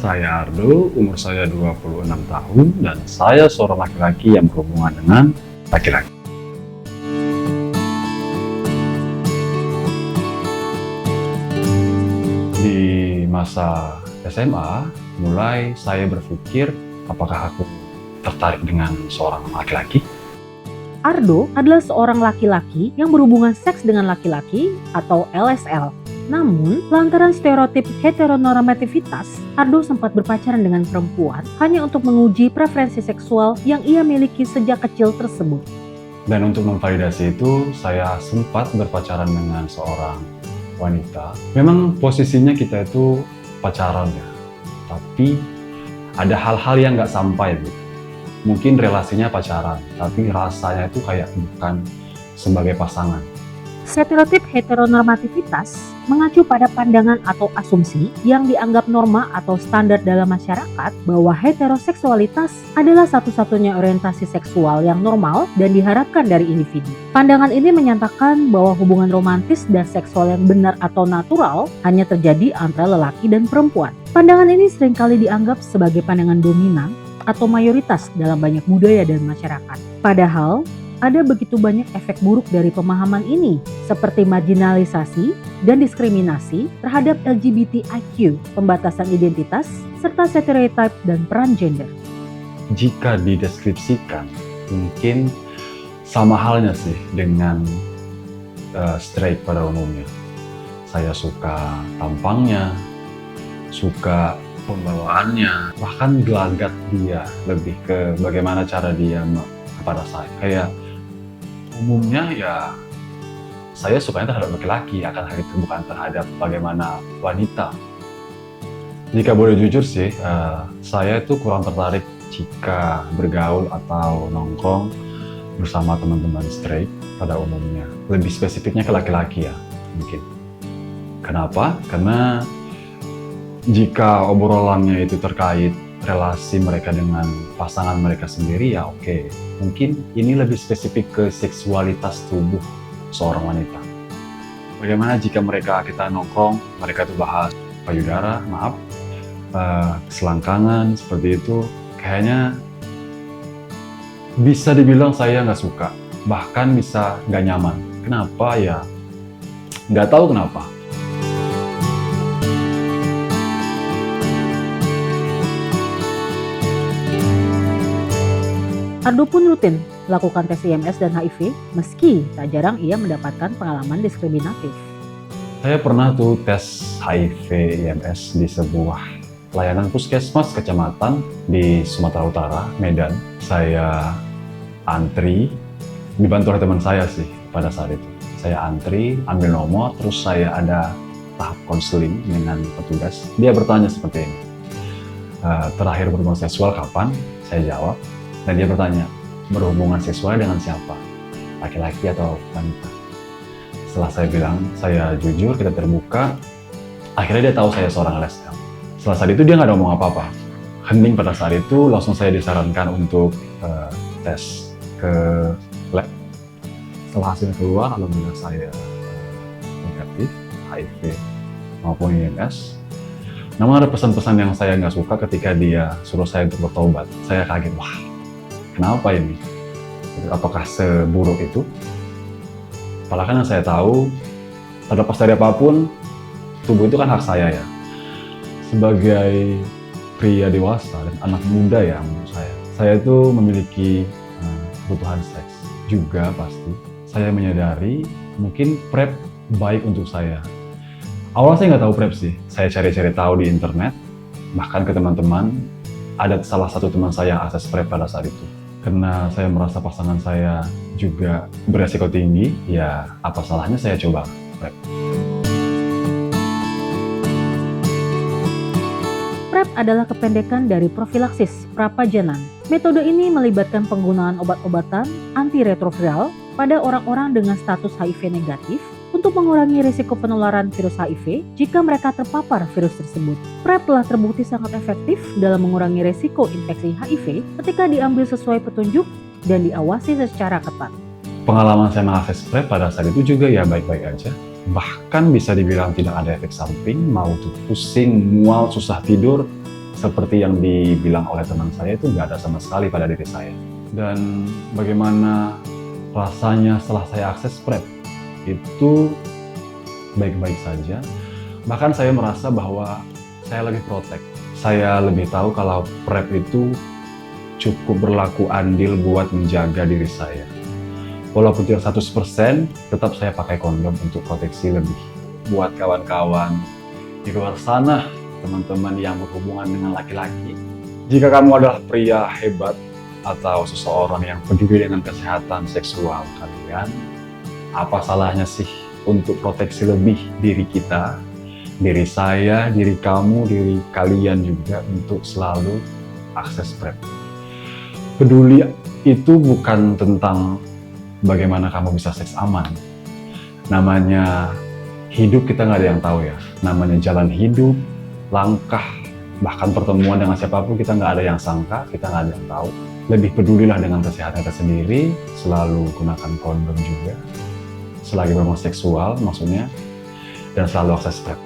saya Ardo, umur saya 26 tahun, dan saya seorang laki-laki yang berhubungan dengan laki-laki. Di masa SMA, mulai saya berpikir apakah aku tertarik dengan seorang laki-laki. Ardo adalah seorang laki-laki yang berhubungan seks dengan laki-laki atau LSL. Namun, lantaran stereotip heteronormativitas, Ardo sempat berpacaran dengan perempuan hanya untuk menguji preferensi seksual yang ia miliki sejak kecil tersebut. Dan untuk memvalidasi itu, saya sempat berpacaran dengan seorang wanita. Memang posisinya kita itu pacaran ya, tapi ada hal-hal yang nggak sampai gitu. Mungkin relasinya pacaran, tapi rasanya itu kayak bukan sebagai pasangan. Stereotip heteronormativitas mengacu pada pandangan atau asumsi yang dianggap norma atau standar dalam masyarakat bahwa heteroseksualitas adalah satu-satunya orientasi seksual yang normal dan diharapkan dari individu. Pandangan ini menyatakan bahwa hubungan romantis dan seksual yang benar atau natural hanya terjadi antara lelaki dan perempuan. Pandangan ini seringkali dianggap sebagai pandangan dominan atau mayoritas dalam banyak budaya dan masyarakat. Padahal, ada begitu banyak efek buruk dari pemahaman ini, seperti marginalisasi dan diskriminasi terhadap LGBTIQ, pembatasan identitas, serta stereotip dan peran gender. Jika dideskripsikan, mungkin sama halnya sih dengan straight pada umumnya. Saya suka tampangnya, suka pembawaannya, bahkan gelagat dia, lebih ke bagaimana cara dia kepada saya. Kayak umumnya ya saya sukanya terhadap laki-laki, akan hal itu bukan terhadap bagaimana wanita. Jika boleh jujur sih, saya itu kurang tertarik jika bergaul atau nongkrong bersama teman-teman straight pada umumnya. Lebih spesifiknya ke laki-laki ya, mungkin. Kenapa? Karena jika obrolannya itu terkait relasi mereka dengan pasangan mereka sendiri, ya oke. Mungkin ini lebih spesifik ke seksualitas tubuh seorang wanita. Bagaimana jika kita nongkrong, mereka tuh bahas payudara, selangkangan, seperti itu. Kayaknya bisa dibilang saya nggak suka, bahkan bisa nggak nyaman. Kenapa ya? Nggak tahu kenapa. Ardo pun rutin melakukan tes IMS dan HIV, meski tak jarang ia mendapatkan pengalaman diskriminatif. Saya pernah tuh tes HIV IMS di sebuah layanan puskesmas kecamatan di Sumatera Utara, Medan. Saya antri, dibantu oleh teman saya sih pada saat itu. Saya antri, ambil nomor, terus saya ada tahap konseling dengan petugas. Dia bertanya seperti ini, terakhir berhubungan seksual kapan? Saya jawab. Dan dia bertanya, berhubungan seksual dengan siapa? Laki-laki atau wanita? Setelah saya bilang, saya jujur, kita terbuka, akhirnya dia tahu saya seorang LSM. Setelah saat itu dia nggak ada ngomong apa-apa. Hening pada saat itu, langsung saya disarankan untuk tes ke lab. Setelah hasil keluar, alhamdulillah saya negatif, HIV maupun IMS. Namun ada pesan-pesan yang saya nggak suka ketika dia suruh saya untuk bertobat. Saya kaget, wah, kenapa ini? Apakah seburuk itu? Padahal kan yang saya tahu, terlepas dari apapun, tubuh itu kan hak saya ya. Sebagai pria dewasa dan anak muda ya menurut saya itu memiliki kebutuhan seks juga pasti. Saya menyadari mungkin PrEP baik untuk saya. Awalnya saya nggak tahu PrEP sih. Saya cari-cari tahu di internet, bahkan ke teman-teman. Ada salah satu teman saya yang akses PrEP pada saat itu. Karena saya merasa pasangan saya juga beresiko tinggi, ya apa salahnya saya coba PrEP. PrEP adalah kependekan dari profilaksis prapajanan. Metode ini melibatkan penggunaan obat-obatan antiretroviral pada orang-orang dengan status HIV negatif untuk mengurangi risiko penularan virus HIV jika mereka terpapar virus tersebut. PrEP telah terbukti sangat efektif dalam mengurangi risiko infeksi HIV ketika diambil sesuai petunjuk dan diawasi secara ketat. Pengalaman saya mengakses PrEP pada saat itu juga ya baik-baik aja. Bahkan bisa dibilang tidak ada efek samping, mau tuh pusing, mual, susah tidur, seperti yang dibilang oleh teman saya itu nggak ada sama sekali pada diri saya. Dan bagaimana rasanya setelah saya akses PrEP, itu baik-baik saja. Bahkan saya merasa bahwa saya lebih protek. Saya lebih tahu kalau PrEP itu cukup berlaku andil buat menjaga diri saya. Walaupun tidak 100%, tetap saya pakai kondom untuk proteksi lebih. Buat kawan-kawan di luar sana, teman-teman yang berhubungan dengan laki-laki, jika kamu adalah pria hebat atau seseorang yang peduli dengan kesehatan seksual kalian, apa salahnya sih untuk proteksi lebih diri kita, diri saya, diri kamu, diri kalian juga, untuk selalu akses PrEP. Peduli itu bukan tentang bagaimana kamu bisa seks aman. Namanya hidup, kita nggak ada yang tahu ya. Namanya jalan hidup, langkah, bahkan pertemuan dengan siapapun, kita nggak ada yang sangka, kita nggak ada yang tahu. Lebih pedulilah dengan kesehatan kita sendiri, selalu gunakan kondom juga, selagi berhubungan seksual maksudnya, dan selalu akses PrEP.